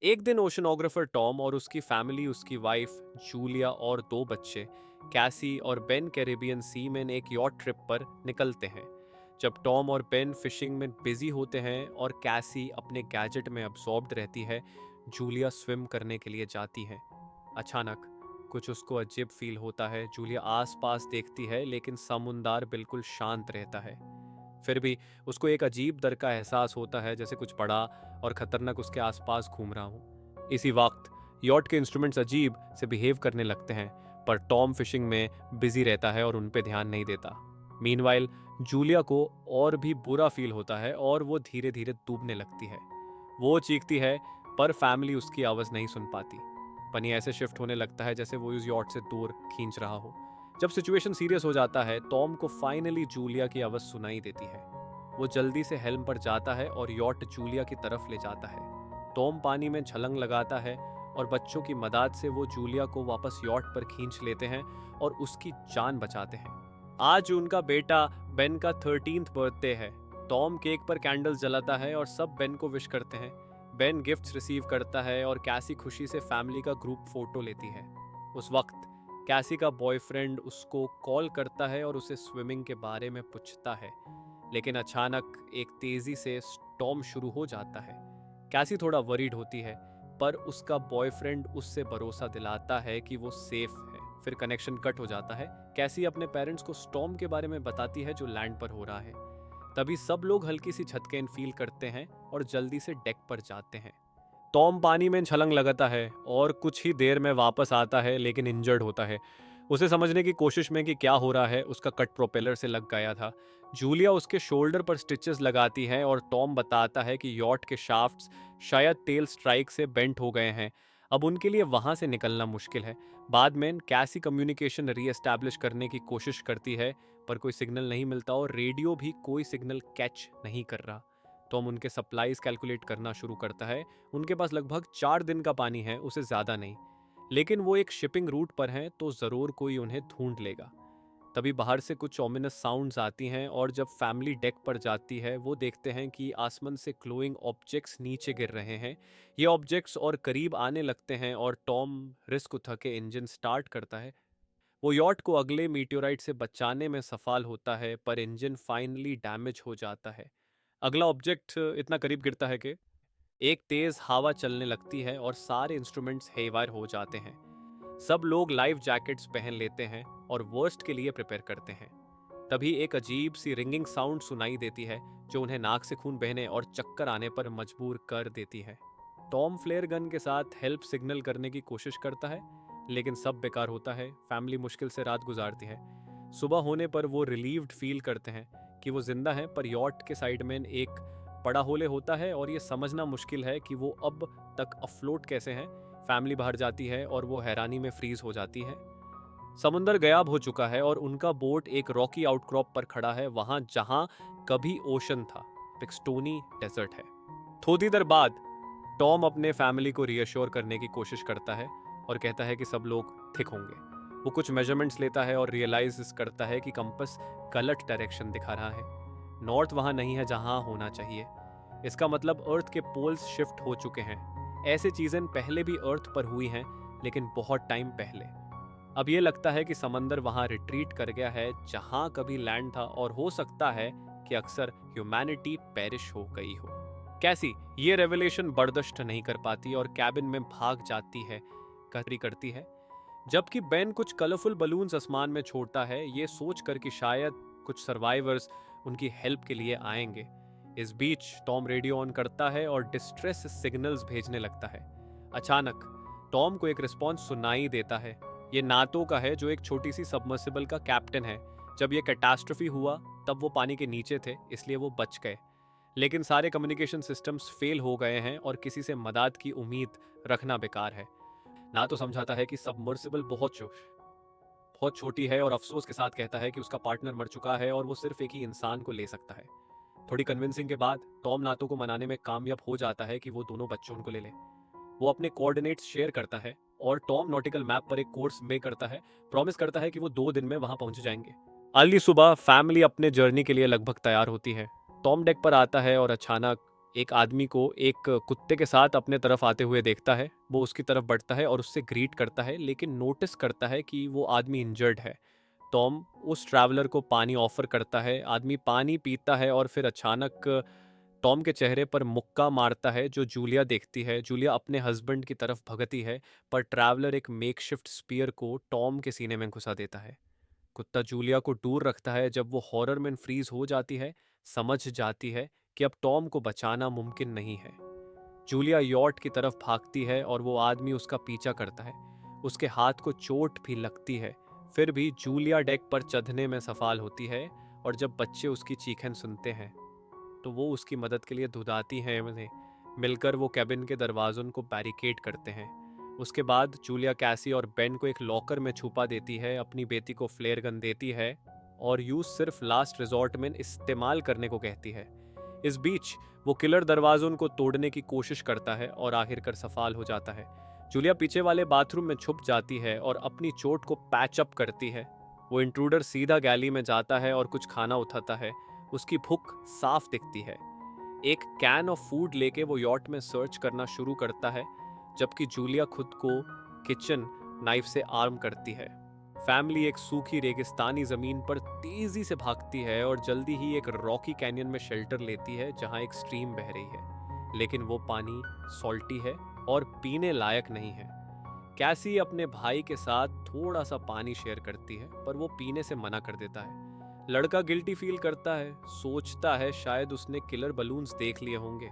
एक दिन ओशनोग्राफर टॉम और उसकी फैमिली, उसकी वाइफ जूलिया और दो बच्चे कैसी और बेन कैरेबियन सी में एक यॉट ट्रिप पर निकलते हैं। जब टॉम और बेन फिशिंग में बिजी होते हैं और कैसी अपने गैजेट में अब्सॉर्ब्ड रहती है, जूलिया स्विम करने के लिए जाती है। अचानक कुछ उसको अजीब फील होता है। जूलिया आसपास देखती है लेकिन समुंदर बिल्कुल शांत रहता है। फिर भी उसको एक अजीब डर का एहसास होता है, जैसे कुछ बड़ा और खतरनाक उसके आसपास घूम रहा हो। इसी वक्त यॉट के इंस्ट्रूमेंट्स अजीब से बिहेव करने लगते हैं, पर टॉम फिशिंग में बिजी रहता है और उन पे ध्यान नहीं देता। मीनवाइल जूलिया को और भी बुरा फील होता है और वो धीरे धीरे डूबने लगती है। वो चीखती है, पर फैमिली उसकी आवाज नहीं सुन पाती। पनी ऐसे शिफ्ट होने लगता है जैसे वो उस यॉट से दूर खींच रहा हो। जब सिचुएशन सीरियस हो जाता है, टॉम को फाइनली जूलिया की आवाज सुनाई देती है। वो जल्दी से हेल्म पर जाता है और यॉट जूलिया की तरफ ले जाता है। टॉम पानी में छलांग लगाता है और बच्चों की मदद से वो जूलिया को वापस यॉट पर खींच लेते हैं और उसकी जान बचाते हैं। आज उनका बेटा बेन का 13th बर्थडे है। टॉम केक पर कैंडल्स जलाता है और सब बेन को विश करते हैं। बेन गिफ्ट्स रिसीव करता है और कैसी खुशी से फैमिली का ग्रुप फोटो लेती है। उस वक्त कैसी का बॉयफ्रेंड उसको कॉल करता है और उसे स्विमिंग के बारे में पूछता है, लेकिन अचानक एक तेजी से स्टॉर्म शुरू हो जाता है। कैसी थोड़ा वरीड होती है, पर उसका बॉयफ्रेंड उससे भरोसा दिलाता है कि वो सेफ है। फिर कनेक्शन कट हो जाता है। कैसी अपने पेरेंट्स को स्टॉर्म के बारे में बताती है जो लैंड पर हो रहा है। तभी सब लोग हल्की सी झटकेन फील करते हैं और जल्दी से डेक पर जाते हैं। टॉम पानी में छलांग लगाता है और कुछ ही देर में वापस आता है, लेकिन इंजर्ड होता है। उसे समझने की कोशिश में कि क्या हो रहा है, उसका कट प्रोपेलर से लग गया था। जूलिया उसके शोल्डर पर स्टिचेस लगाती है और टॉम बताता है कि यॉट के शाफ्ट्स शायद टेल स्ट्राइक से बेंट हो गए हैं। अब उनके लिए वहां से निकलना मुश्किल है। बाद में कैसी कम्युनिकेशन रीएस्टैब्लिश करने की कोशिश करती है, पर कोई सिग्नल नहीं मिलता और रेडियो भी कोई सिग्नल कैच नहीं कर रहा। टॉम उनके सप्लाईज कैलकुलेट करना शुरू करता है। उनके पास लगभग 4 दिन का पानी है, उसे ज्यादा नहीं, लेकिन वो एक शिपिंग रूट पर हैं तो जरूर कोई उन्हें ढूंढ लेगा। तभी बाहर से कुछ ओमिनस साउंड्स आती हैं और जब फैमिली डेक पर जाती है, वो देखते हैं कि आसमान से ग्लोइंग ऑब्जेक्ट्स नीचे गिर रहे हैं। ये ऑब्जेक्ट्स और करीब आने लगते हैं और टॉम रिस्क उठा के इंजन स्टार्ट करता है। वो यॉट को अगले मीटियोराइट से बचाने में सफल होता है, पर इंजन फाइनली डैमेज हो जाता है। अगला ऑब्जेक्ट इतना करीब गिरता है कि एक तेज हवा चलने लगती है और सारे इंस्ट्रूमेंट्स हेवायर हो जाते हैं। सब लोग लाइफ जैकेट्स पहन लेते हैं और वर्स्ट के लिए प्रिपेयर करते हैं। तभी एक अजीब सी रिंगिंग साउंड सुनाई देती है, जो उन्हें नाक से खून बहने और चक्कर आने पर मजबूर कर देती है। टॉम फ्लेयर गन के साथ हेल्प सिग्नल करने की कोशिश करता है, लेकिन सब बेकार होता है। फैमिली मुश्किल से रात गुजारती है। सुबह होने पर वो रिलीव्ड फील करते हैं कि वो जिंदा हैं, पर यॉट के साइड में एक बड़ा होले होता है और ये समझना मुश्किल है कि वो अब तक अफ्लोट कैसे हैं। फैमिली बाहर जाती है और वो हैरानी में फ्रीज हो जाती है। समुंदर गायब हो चुका है और उनका बोट एक रॉकी आउटक्रॉप पर खड़ा है, वहां जहां कभी ओशन था। एक स्टोनी डेजर्ट है। थोड़ी देर बाद टॉम अपने फैमिली को रीअश्योर करने की कोशिश करता है और कहता है कि सब लोग ठीक होंगे। वो कुछ मेजरमेंट्स लेता है और रियलाइज करता है कि कंपास गलत डायरेक्शन दिखा रहा है। नॉर्थ वहां नहीं है जहां होना चाहिए। इसका मतलब अर्थ के पोल्स शिफ्ट हो चुके हैं। ऐसे चीजें पहले भी अर्थ पर हुई हैं, लेकिन बहुत टाइम पहले। अब ये लगता है कि समंदर वहां रिट्रीट कर गया है जहां कभी लैंड था, और हो सकता है कि अक्सर ह्यूमैनिटी पेरिश हो गई हो। कैसी ये रेवलेशन बर्दाश्त नहीं कर पाती और कैबिन में भाग जाती है, करती है। जबकि बेन कुछ कलरफुल बलून्स आसमान में छोड़ता है, ये सोचकर कि शायद कुछ सर्वाइवर्स उनकी हेल्प के लिए आएंगे। इस बीच टॉम रेडियो ऑन करता है और डिस्ट्रेस सिग्नल्स भेजने लगता है। अचानक टॉम को एक रिस्पॉन्स सुनाई देता है। ये नाटो का है, जो एक छोटी सी सबमर्सिबल का कैप्टन है। जब ये कैटास्ट्रोफी हुआ तब वो पानी के नीचे थे, इसलिए वो बच गए। लेकिन सारे कम्युनिकेशन सिस्टम्स फेल हो गए हैं और किसी से मदद की उम्मीद रखना बेकार है। ना तो समझाता है कि सबमर्सिबल बहुत छोटी है और अफसोस के साथ कहता है कि उसका पार्टनर मर चुका है और वो सिर्फ एक ही इंसान को ले सकता है। थोड़ी कन्विंसिंग के बाद टॉम नातो को मनाने में कामयाब हो जाता है कि वो दोनों बच्चों को ले ले। वो अपने कोऑर्डिनेट्स शेयर करता है और टॉम नॉटिकल मैप पर एक कोर्स मेक करता है। प्रॉमिस करता है कि वो 2 दिन में वहां पहुंच जाएंगे। अर्ली सुबह फैमिली अपने जर्नी के लिए लगभग तैयार होती है। टॉम डेक पर आता है और अचानक एक आदमी को एक कुत्ते के साथ अपने तरफ आते हुए देखता है। वो उसकी तरफ बढ़ता है और उससे ग्रीट करता है, लेकिन नोटिस करता है कि वो आदमी इंजर्ड है। टॉम उस ट्रैवलर को पानी ऑफर करता है। आदमी पानी पीता है और फिर अचानक टॉम के चेहरे पर मुक्का मारता है, जो जूलिया देखती है। जूलिया अपने हस्बैंड की तरफ भगती है, पर ट्रैवलर एक मेकशिफ्ट स्पीयर को टॉम के सीने में घुसा देता है। कुत्ता जूलिया को दूर रखता है। जब वो हॉरर में फ्रीज हो जाती है, समझ जाती है कि अब टॉम को बचाना मुमकिन नहीं है। जूलिया यॉट की तरफ भागती है और वो आदमी उसका पीछा करता है। उसके हाथ को चोट भी लगती है। फिर भी जूलिया डेक पर चढ़ने में सफल होती है, और जब बच्चे उसकी चीखें सुनते हैं तो वो उसकी मदद के लिए धुदाती हैं। उन्हें मिलकर वो कैबिन के दरवाजों को बैरिकेड करते हैं। उसके बाद जूलिया कैसी और बेन को एक लॉकर में छुपा देती है, अपनी बेटी को फ्लेयर गन देती है और यूज सिर्फ लास्ट रिजॉर्ट में इस्तेमाल करने को कहती है। इस बीच वो किलर दरवाजों को तोड़ने की कोशिश करता है और आखिरकार सफल हो जाता है। जूलिया पीछे वाले बाथरूम में छुप जाती है और अपनी चोट को पैच अप करती है। वो इंट्रूडर सीधा गैली में जाता है और कुछ खाना उठाता है। उसकी भूख साफ दिखती है। एक कैन ऑफ फूड लेके वो यॉट में सर्च करना शुरू करता है, जबकि जूलिया खुद को किचन नाइफ से आर्म करती है। फैमिली एक सूखी रेगिस्तानी जमीन पर तेजी से भागती है और जल्दी ही एक रॉकी कैनियन में शेल्टर लेती है, जहां एक स्ट्रीम बह रही है, लेकिन वो पानी सॉल्टी है और पीने लायक नहीं है। कैसी अपने भाई के साथ थोड़ा सा पानी शेयर करती है, पर वो पीने से मना कर देता है। लड़का गिल्टी फील करता है, सोचता है शायद उसने किलर बलून्स देख लिए होंगे।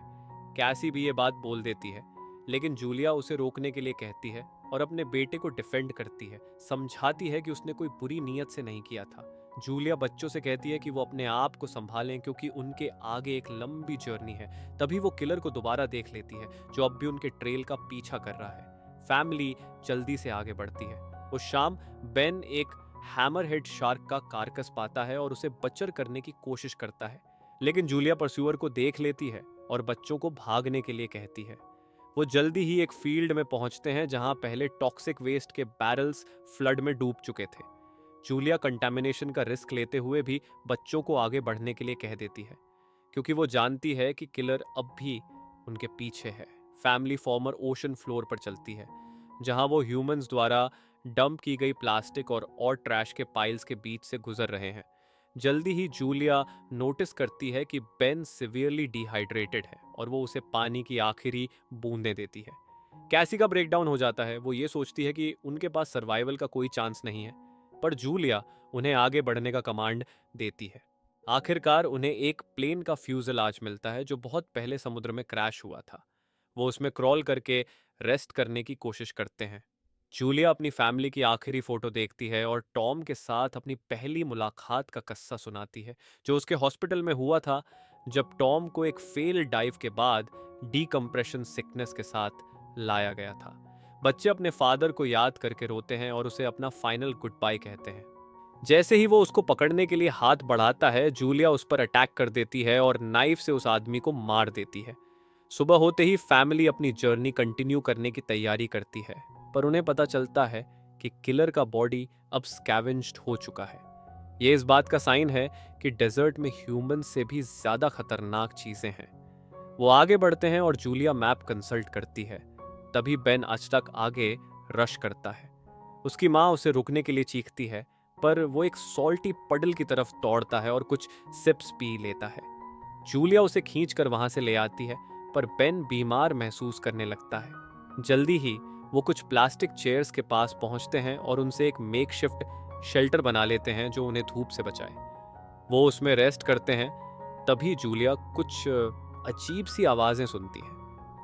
कैसी भी ये बात बोल देती है, लेकिन जूलिया उसे रोकने के लिए कहती है और अपने बेटे को डिफेंड करती है, समझाती है कि उसने कोई बुरी नीयत से नहीं किया था। जूलिया बच्चों से कहती है कि वो अपने आप को संभालें, क्योंकि उनके आगे एक लंबी जर्नी है। तभी वो किलर को दोबारा देख लेती है, जो अब भी उनके ट्रेल का पीछा कर रहा है। फैमिली जल्दी से आगे बढ़ती है। उस शाम बेन एक हैमरहेड शार्क का कारकस पाता है और उसे बचर करने की कोशिश करता है, लेकिन जूलिया परस्यूअर को देख लेती है और बच्चों को भागने के लिए कहती है। वो जल्दी ही एक फील्ड में पहुंचते हैं, जहां पहले टॉक्सिक वेस्ट के बैरल्स फ्लड में डूब चुके थे। जूलिया कंटामिनेशन का रिस्क लेते हुए भी बच्चों को आगे बढ़ने के लिए कह देती है, क्योंकि वो जानती है कि किलर अब भी उनके पीछे है। फैमिली फॉर्मर ओशन फ्लोर पर चलती है, जहां वो ह्यूमंस द्वारा डंप की गई प्लास्टिक और ट्रैश के पाइल्स के बीच से गुजर रहे हैं। जल्दी ही जूलिया नोटिस करती है कि बेन सिवियरली डिहाइड्रेटेड है और वो उसे पानी की आखिरी बूंदें देती है। कैसी का ब्रेकडाउन हो जाता है। वो ये सोचती है कि उनके पास सर्वाइवल का कोई चांस नहीं है, पर जूलिया उन्हें आगे बढ़ने का कमांड देती है। आखिरकार उन्हें एक प्लेन का फ्यूजलाज मिलता है, जो बहुत पहले समुद्र में क्रैश हुआ था। वो उसमें क्रॉल करके रेस्ट करने की कोशिश करते हैं। जूलिया अपनी फैमिली की आखिरी फोटो देखती है और टॉम के साथ अपनी पहली मुलाकात का किस्सा सुनाती है, जो उसके हॉस्पिटल में हुआ था, जब टॉम को एक फेल डाइव के बाद डीकम्प्रेशन सिकनेस के साथ लाया गया था। बच्चे अपने फादर को याद करके रोते हैं और उसे अपना फाइनल गुड बाय कहते हैं। जैसे ही वो उसको पकड़ने के लिए हाथ बढ़ाता है, जूलिया उस पर अटैक कर देती है और नाइफ से उस आदमी को मार देती है। सुबह होते ही फैमिली अपनी जर्नी कंटिन्यू करने की तैयारी करती है, पर उन्हें पता चलता है कि किलर का बॉडी अब स्कैवेंज्ड हो चुका है। ये इस बात का साइन है कि डेजर्ट में ह्यूमन से भी ज्यादा खतरनाक चीजें हैं। वो आगे बढ़ते हैं और जूलिया मैप कंसल्ट करती है। तभी बेन अचानक आगे रश करता है। उसकी माँ उसे रुकने के लिए चीखती है, पर वो एक सॉल्टी पडल की तरफ दौड़ता है और कुछ सिप्स पी लेता है। जूलिया उसे खींचकर वहां से ले आती है, पर बेन बीमार महसूस करने लगता है। जल्दी ही वो कुछ प्लास्टिक चेयर्स के पास पहुंचते हैं और उनसे एक मेकशिफ्ट शेल्टर बना लेते हैं, जो उन्हें धूप से बचाए। वो उसमें रेस्ट करते हैं। तभी जूलिया कुछ अजीब सी आवाजें सुनती है।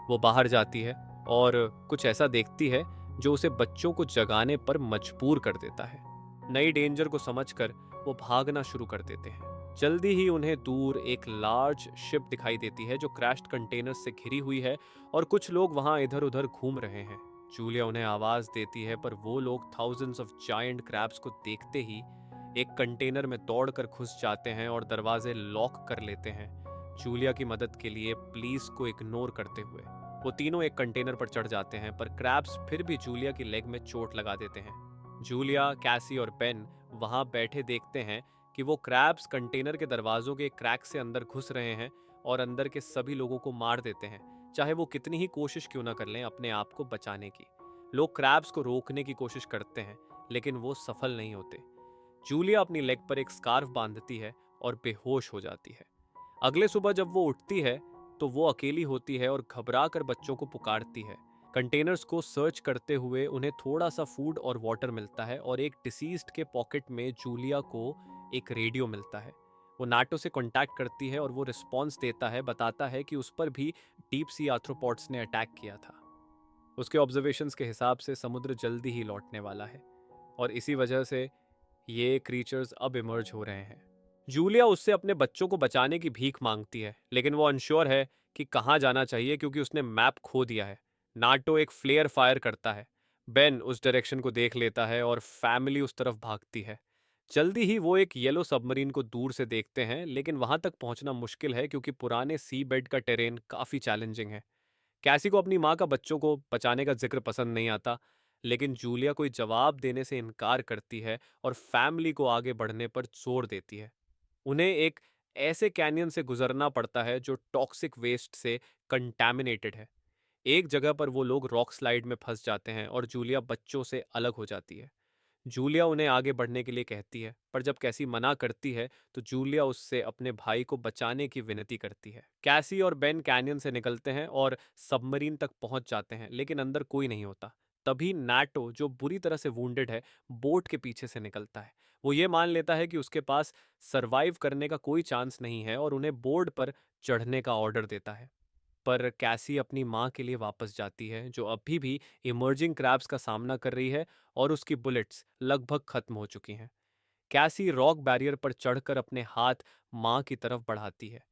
वो बाहर जाती है और कुछ ऐसा देखती है जो उसे बच्चों को जगाने पर मजबूर कर देता है। नई डेंजर को समझकर वो भागना शुरू कर देते हैं। जल्दी ही उन्हें दूर एक लार्ज शिप दिखाई देती है, जो क्रैश्ड कंटेनर्स से घिरी हुई है और कुछ लोग वहां इधर उधर घूम रहे हैं। जूलिया उन्हें आवाज देती है, पर वो लोग थाउजेंड्स ऑफ जायंट क्रैब्स को देखते ही एक कंटेनर में दौड़कर घुस जाते हैं और दरवाजे लॉक कर लेते हैं। जूलिया की मदद के लिए पुलिस को इग्नोर करते हुए वो तीनों एक कंटेनर पर चढ़ जाते हैं, पर क्रैब्स फिर भी जूलिया की लेग में चोट लगा देते हैं। जूलिया, कैसी और बेन वहां बैठे देखते हैं कि वो क्रैब्स कंटेनर के दरवाजों के क्रैक से अंदर घुस रहे हैं। और अंदर के सभी लोगों को मार देते हैं, चाहे वो कितनी ही कोशिश क्यों ना कर लें अपने आप को बचाने की। लोग क्रैब्स को रोकने की कोशिश करते हैं, लेकिन वो सफल नहीं होते। जूलिया अपनी लेग पर एक स्कार्फ बांधती है और बेहोश हो जाती है। अगले सुबह जब वो उठती है तो वो अकेली होती है और घबरा कर बच्चों को पुकारती है। कंटेनर्स को सर्च करते हुए उन्हें थोड़ा सा फूड और वाटर मिलता है और एक डिसीज्ड के पॉकेट में जूलिया को एक रेडियो मिलता है। वो नाटो से कांटेक्ट करती है और वो रिस्पॉन्स देता है, बताता है कि उस पर भी डीप सी आर्थ्रोपॉड्स ने अटैक किया था। उसके ऑब्जर्वेशंस के हिसाब से समुद्र जल्दी ही लौटने वाला है और इसी वजह से ये क्रीचर्स अब इमर्ज हो रहे हैं। जूलिया उससे अपने बच्चों को बचाने की भीख मांगती है, लेकिन वो अनश्योर है कि कहाँ जाना चाहिए क्योंकि उसने मैप खो दिया है। नाटो एक फ्लेयर फायर करता है। बेन उस डायरेक्शन को देख लेता है और फैमिली उस तरफ भागती है। जल्दी ही वो एक येलो सबमरीन को दूर से देखते हैं, लेकिन वहां तक पहुंचना मुश्किल है क्योंकि पुराने सी बेड का टेरेन काफी चैलेंजिंग है। कैसी को अपनी माँ का बच्चों को बचाने का जिक्र पसंद नहीं आता, लेकिन जूलिया कोई जवाब देने से इनकार करती है और फैमिली को आगे बढ़ने पर जोर देती है। उन्हें एक ऐसे कैनियन से गुजरना पड़ता है जो टॉक्सिक वेस्ट से कंटैमिनेटेड है। एक जगह पर वो लोग रॉक स्लाइड में फंस जाते हैं और जूलिया बच्चों से अलग हो जाती है। जूलिया उन्हें आगे बढ़ने के लिए कहती है, पर जब कैसी मना करती है तो जूलिया उससे अपने भाई को बचाने की विनती करती है। कैसी और बेन कैनियन से निकलते हैं और सबमरीन तक पहुंच जाते हैं, लेकिन अंदर कोई नहीं होता। तभी नाटो, जो बुरी तरह से वूंडेड है, बोट के पीछे से निकलता है। वो ये मान लेता है कि उसके पास सरवाइव करने का कोई चांस नहीं है और उन्हें बोर्ड पर चढ़ने का ऑर्डर देता है। पर कैसी अपनी माँ के लिए वापस जाती है, जो अभी भी इमर्जिंग क्रैब्स का सामना कर रही है और उसकी बुलेट्स लगभग खत्म हो चुकी हैं। कैसी रॉक बैरियर पर चढ़कर अपने हाथ माँ की तरफ बढ़ाती है।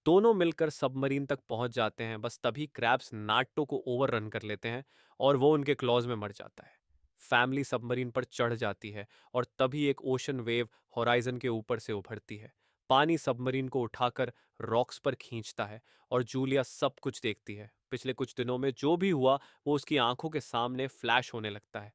दोनों मिलकर सबमरीन तक पहुंच जाते हैं, बस तभी क्रैब्स नाटो को ओवररन कर लेते हैं और वो उनके क्लॉज में मर जाता है। फैमिली सबमरीन पर चढ़ जाती है और तभी एक ओशन वेव होराइजन के ऊपर से उभरती है। पानी सबमरीन को उठाकर रॉक्स पर खींचता है और जूलिया सब कुछ देखती है। पिछले कुछ दिनों में जो भी हुआ वो उसकी आंखों के सामने फ्लैश होने लगता है।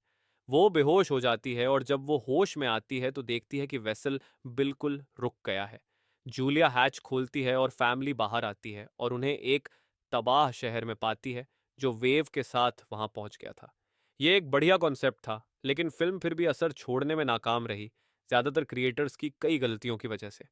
वो बेहोश हो जाती है और जब वो होश में आती है तो देखती है कि वेसल बिल्कुल रुक गया है। जूलिया हैच खोलती है और फैमिली बाहर आती है और उन्हें एक तबाह शहर में पाती है जो वेव के साथ वहां पहुंच गया था। ये एक बढ़िया कॉन्सेप्ट था, लेकिन फिल्म फिर भी असर छोड़ने में नाकाम रही, ज्यादातर क्रिएटर्स की कई गलतियों की वजह से।